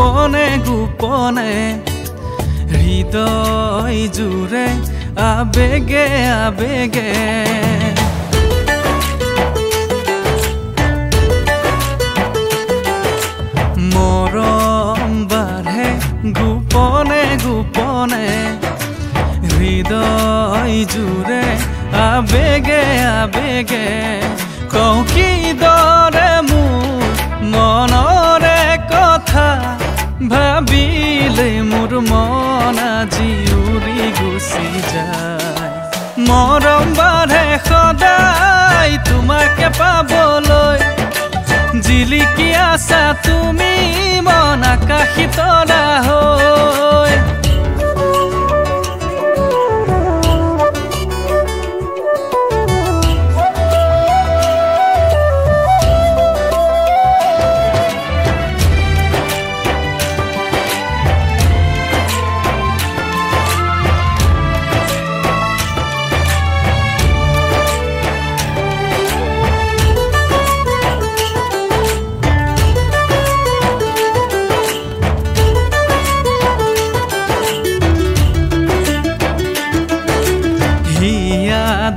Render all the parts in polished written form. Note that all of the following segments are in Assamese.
গোপনে গোপনে হৃদয় জুড়ে আবেগে আবেগে মৰম বাঢ়ে গোপনে গোপনে হৃদয় জুড়ে আবেগে আবেগে কওঁ কিদৰে মোৰ মনৰে কথা ভাবিলে মোৰ মন আজি উৰি গুচি যায় মৰম বাঢ়ে সদায় তোমাকে পাবলৈ জিলিকি আছা তুমি মন আকাশী তৰা হৈ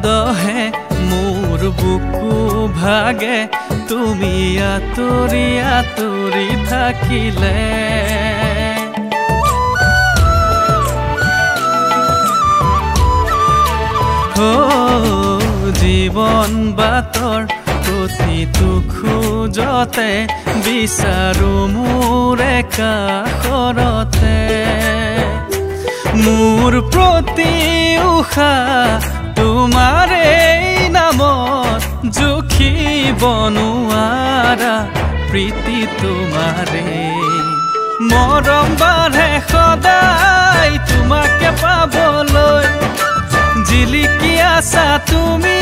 দহে মোৰ বুকু ভাগে তুমি আঁতৰি আঁতৰি থাকিলে জীৱন বাটৰ প্ৰতিটো খোজতে বিচাৰো মোৰ কাষৰতে মোৰ প্ৰতি উশাহ তোমাৰে নামত জুখিব নোৱাৰা প্ৰীতি তোমাৰে মৰম বাঢ়ে সদায় তোমাকে পাবলৈ জিলিকি আছা তুমি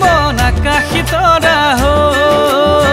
মন আকাশী তৰা হৈ